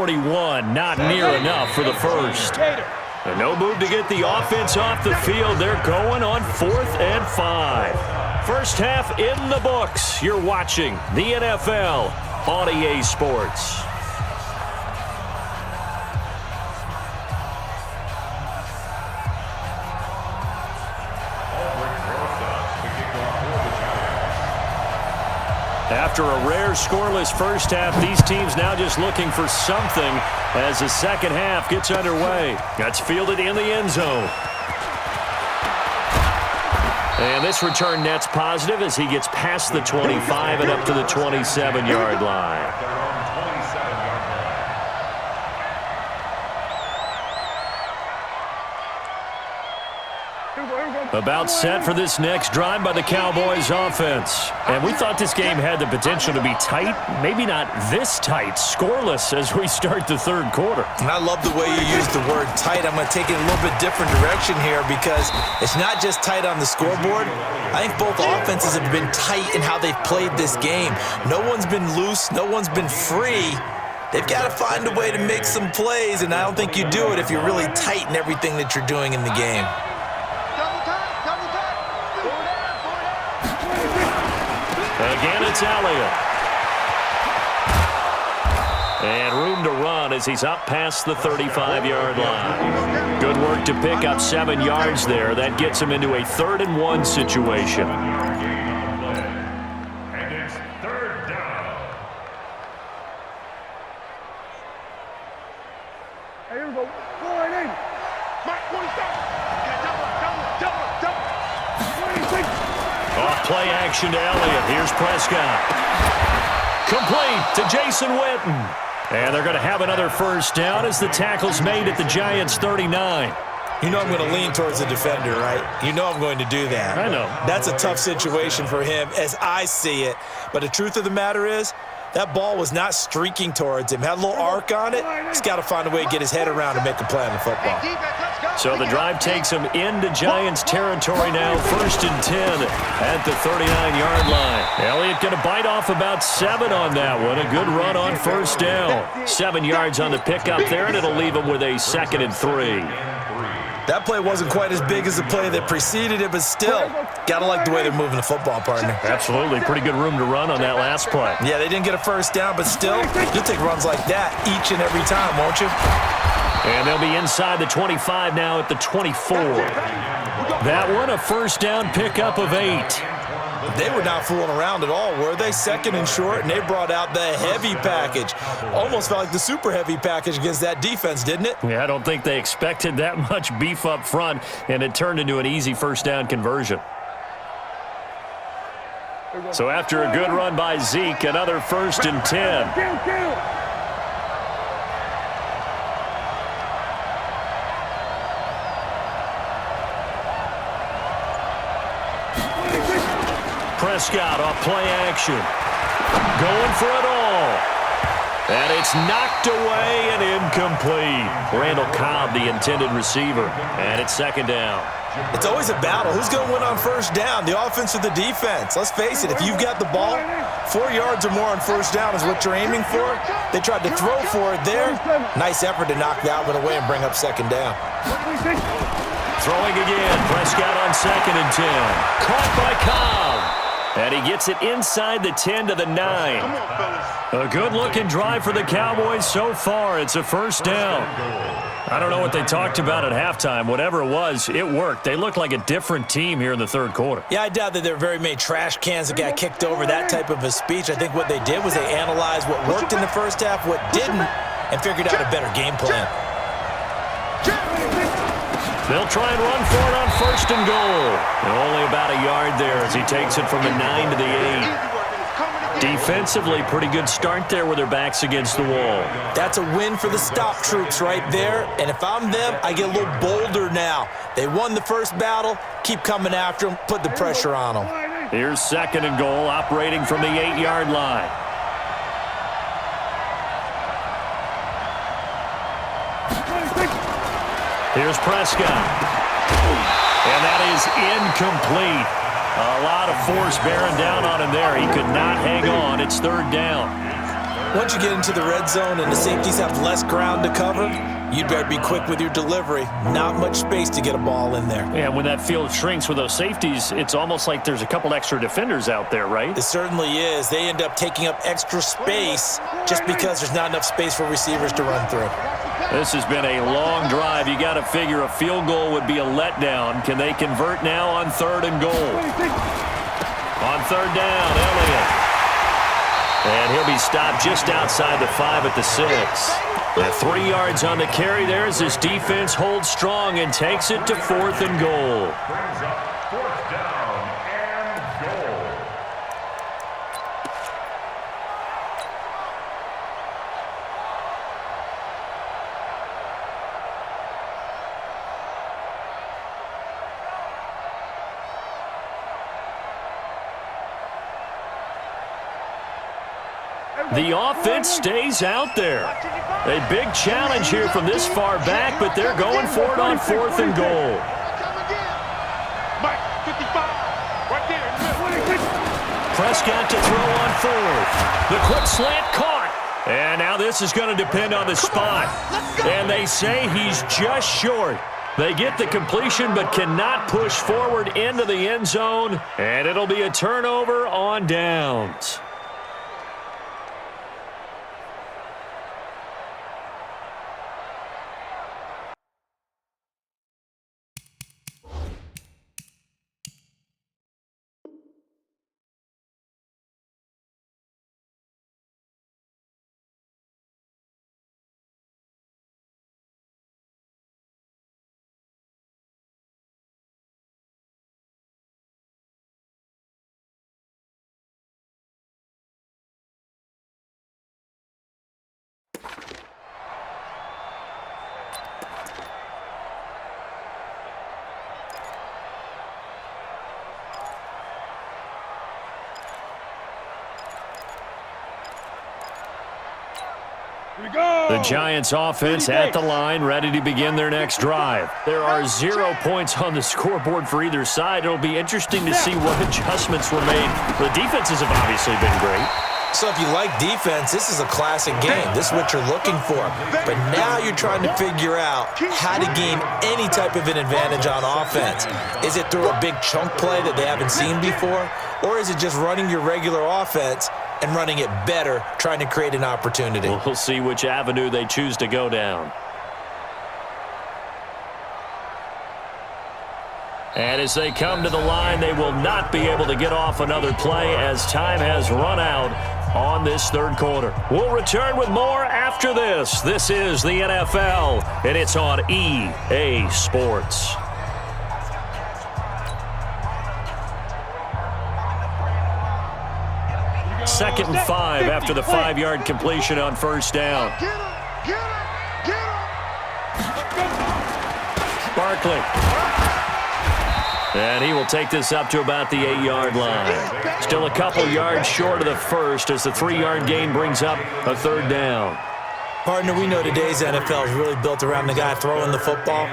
41. Not near enough for the first. And no move to get the offense off the field. They're going on 4th and 5. First half in the books. You're watching the NFL on EA Sports. After a rare scoreless first half, these teams now just looking for something as the second half gets underway. That's fielded in the end zone. And this return net's positive as he gets past the 25 and up to the 27-yard line. About set for this next drive by the Cowboys offense. And we thought this game had the potential to be tight, maybe not this tight, scoreless as we start the third quarter. And I love the way you use the word tight. I'm going to take it a little bit different direction here because it's not just tight on the scoreboard. I think both offenses have been tight in how they've played this game. No one's been loose. No one's been free. They've got to find a way to make some plays, and I don't think you do it if you're really tight in everything that you're doing in the game. Again, it's Elliott. And room to run as he's up past the 35-yard line. Good work to pick up 7 yards there. That gets him into a 3rd and 1 situation. And it's 3rd down. Hey, here we go. Go in. Mike, 47. Off play action to Elliott. Here's Prescott. Complete to Jason Witten. And they're going to have another first down as the tackle's made at the Giants' 39. You know I'm going to lean towards the defender, right? You know I'm going to do that. I know. That's a tough situation for him as I see it. But the truth of the matter is, that ball was not streaking towards him. Had a little arc on it. He's got to find a way to get his head around and make a play on the football. So the drive takes him into Giants territory now. 1st and 10 at the 39-yard line. Elliott going to bite off about 7 on that one. A good run on first down. 7 yards on the pickup there, and it'll leave him with a 2nd and 3. That play wasn't quite as big as the play that preceded it, but still, got to like the way they're moving the football, partner. Absolutely. Pretty good room to run on that last play. Yeah, they didn't get a first down, but still, you'll take runs like that each and every time, won't you? And they'll be inside the 25 now at the 24. That one, a first down pickup of 8. They were not fooling around at all, were they? 2nd and short, and they brought out the heavy package. Almost felt like the super heavy package against that defense, didn't it? Yeah, I don't think they expected that much beef up front, and it turned into an easy first down conversion. So after a good run by Zeke, another 1st and 10. Prescott off play action. Going for it all. And it's knocked away and incomplete. Randall Cobb, the intended receiver. And it's 2nd down. It's always a battle. Who's going to win on first down, the offense or the defense? Let's face it, if you've got the ball, 4 yards or more on first down is what you're aiming for. They tried to throw for it there. Nice effort to knock that one away and bring up 2nd down. Throwing again. Prescott on 2nd and 10. Caught by Cobb. And he gets it inside the 10 to the 9. A good-looking drive for the Cowboys so far. It's a first down. I don't know what they talked about at halftime. Whatever it was, it worked. They looked like a different team here in the third quarter. Yeah, I doubt that there were very many trash cans that got kicked over, that type of a speech. I think what they did was they analyzed what worked in the first half, what didn't, and figured out a better game plan. They'll try and run for it on 1st and goal. And only about a yard there as he takes it from the 9 to the 8. Defensively, pretty good start there with their backs against the wall. That's a win for the stop troops right there. And if I'm them, I get a little bolder now. They won the first battle. Keep coming after them. Put the pressure on them. Here's 2nd and goal, operating from the 8-yard line. Here's Prescott. And that is incomplete. A lot of force bearing down on him there. He could not hang on. It's 3rd down. Once you get into the red zone and the safeties have less ground to cover, you'd better be quick with your delivery. Not much space to get a ball in there. Yeah, when that field shrinks with those safeties, it's almost like there's a couple extra defenders out there, right? It certainly is. They end up taking up extra space just because there's not enough space for receivers to run through. This has been a long drive. You got to figure a field goal would be a letdown. Can they convert now on 3rd and goal? On 3rd down, Elliott. And he'll be stopped just outside the 5 at the 6. The 3 yards on the carry there as this defense holds strong and takes it to 4th and goal. Brings up 4th down and goal. The offense stays out there. A big challenge here from this far back, but they're going for it on 4th and goal. Prescott to throw on 4th. The quick slant caught. And now this is going to depend on the spot. And they say he's just short. They get the completion but cannot push forward into the end zone. And it'll be a turnover on downs. The Giants offense at the line, ready to begin their next drive. There are 0 points on the scoreboard for either side. It'll be interesting to see what adjustments were made. The defenses have obviously been great. So if you like defense, this is a classic game. This is what you're looking for. But now you're trying to figure out how to gain any type of an advantage on offense. Is it through a big chunk play that they haven't seen before? Or is it just running your regular offense and running it better, trying to create an opportunity? We'll see which avenue they choose to go down. And as they come to the line, they will not be able to get off another play as time has run out on this 3rd quarter. We'll return with more after this. This is the NFL, and it's on EA Sports. Second and 5 after the 5-yard completion on 1st down. Barkley. And he will take this up to about the 8-yard line. Still a couple yards short of the first as the 3-yard gain brings up a 3rd down. Partner, we know today's NFL is really built around the guy throwing the football.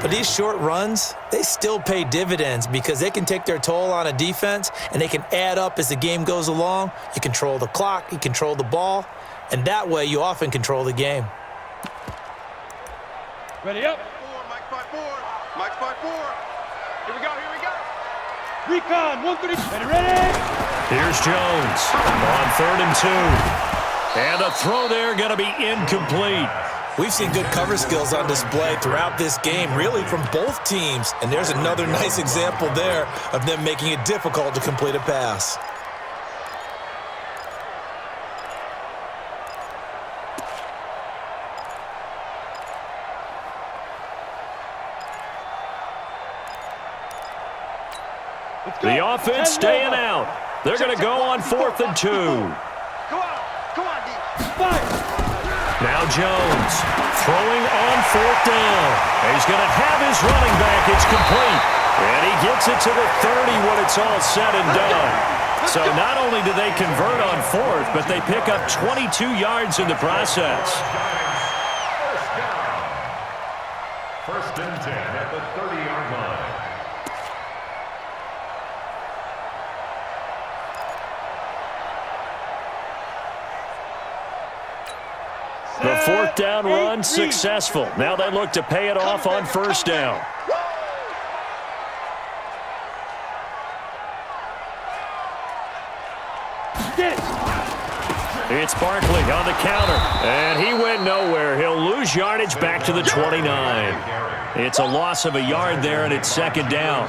But these short runs, they still pay dividends because they can take their toll on a defense and they can add up as the game goes along. You control the clock, you control the ball, and that way you often control the game. Ready up. Mike 5-4. Mike 5-4. Here we go, here we go. Recon, 1-3. Ready? Here's Jones on 3rd and 2. And a throw there going to be incomplete. We've seen good cover skills on display throughout this game, really from both teams. And there's another nice example there of them making it difficult to complete a pass. The offense staying out. They're going to go on 4th and 2. Now Jones throwing on 4th down. He's going to have his running back. It's complete. And he gets it to the 30 when it's all said and done. So not only do they convert on 4th, but they pick up 22 yards in the process. First and 10 at the 30-yard line. fourth down run successful. Now they look to pay it off on first down. It's Barkley on the counter, and he went nowhere. He'll lose yardage back to the 29. It's a loss of a yard there, and it's second down.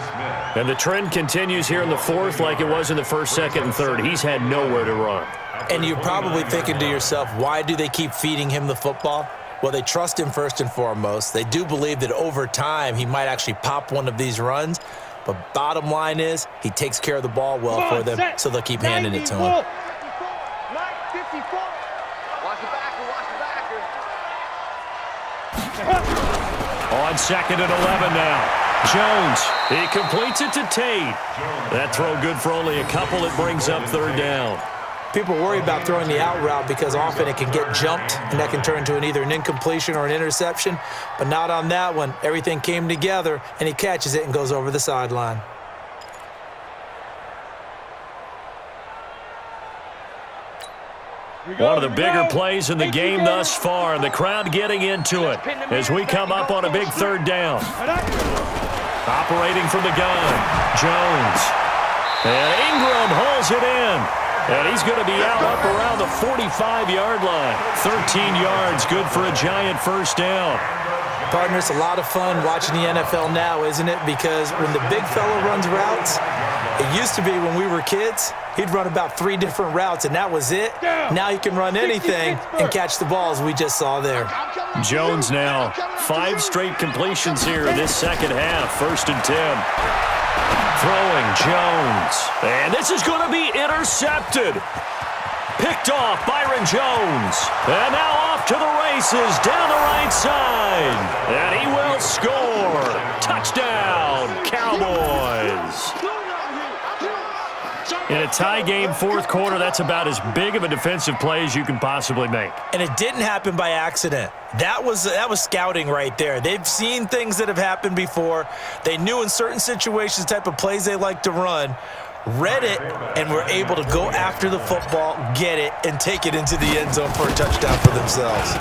And the trend continues here in the fourth like it was in the first, second, and third. He's had nowhere to run. And you're probably thinking to yourself, why do they keep feeding him the football? Well, they trust him first and foremost. They do believe that over time he might actually pop one of these runs. But bottom line is he takes care of the ball well for them, so they'll keep handing it to him. On second and 11 now. Jones, he completes it to Tate. That throw good for only a couple. It brings up third down. People worry about throwing the out route because often it can get jumped, and that can turn into either an incompletion or an interception. But not on that one. Everything came together, and he catches it and goes over the sideline. One of the bigger plays in the game thus far, and the crowd getting into it as we come up on a big third down. Operating from the gun, Jones. And Ingram holds it in. And he's going to be out up around the 45-yard line. 13 yards, good for a giant first down. Partner, it's a lot of fun watching the NFL now, isn't it? Because when the big fella runs routes, it used to be when we were kids, he'd run about 3 different routes, and that was it. Now he can run anything and catch the balls we just saw there. Jones now, 5 straight completions here in this second half. First and 10. Throwing Jones. And this is going to be intercepted. Picked off Byron Jones. And now off to the races down the right side. And he will score. Touchdown, Cowboys. In a tie game fourth quarter, that's about as big of a defensive play as you can possibly make. And it didn't happen by accident. That was scouting right there. They've seen things that have happened before. They knew in certain situations the type of plays they like to run, read it, and were able to go after the football, get it, and take it into the end zone for a touchdown for themselves.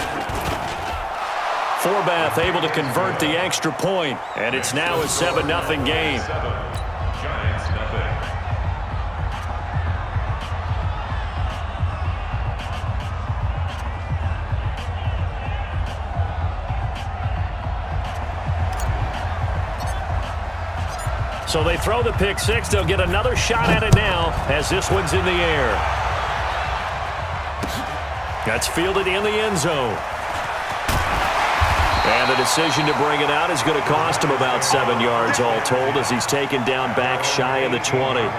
Forbath able to convert the extra point, and it's now a 7-0 game. So they throw the pick six. They'll get another shot at it now as this one's in the air. That's fielded in the end zone. And the decision to bring it out is going to cost him about 7 yards all told as he's taken down back shy of the 20.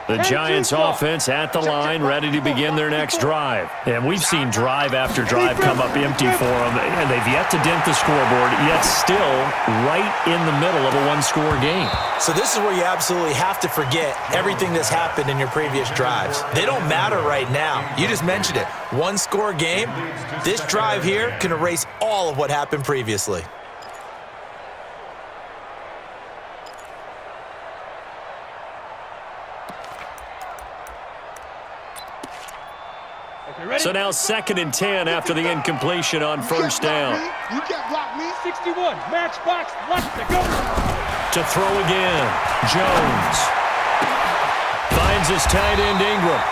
The Giants offense at the line, ready to begin their next drive. And we've seen drive after drive come up empty for them, and they've yet to dent the scoreboard, yet still right in the middle of a one-score game. So this is where you absolutely have to forget everything that's happened in your previous drives. They don't matter right now. You just mentioned it. One-score game. This drive here can erase all of what happened previously. So now 2nd and 10 after the incompletion on first down. You can't block me. 61. Matchbox. Left to go. To throw again. Jones. Finds his tight end Ingram.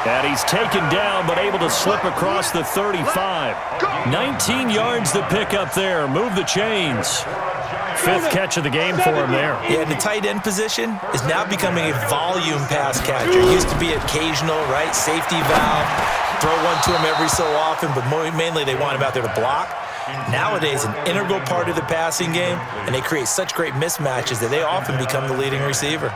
And he's taken down but able to slip across the 35. 19 yards to pick up there. Move the chains. 5th catch of the game for him there. Yeah, the tight end position is now becoming a volume pass catcher. It used to be occasional, right? Safety valve. Throw one to him every so often, but mainly they want him out there to block. Nowadays, an integral part of the passing game, and they create such great mismatches that they often become the leading receiver.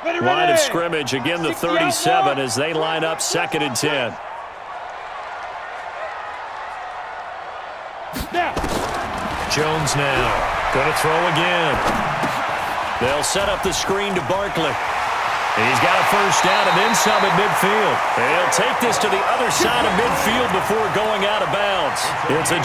Line of scrimmage, again the 37 as they line up 2nd and 10. Jones now, going to throw again. They'll set up the screen to Barkley. He's got a first down and then some at midfield. He'll take this to the other side of midfield before going out of bounds. It's a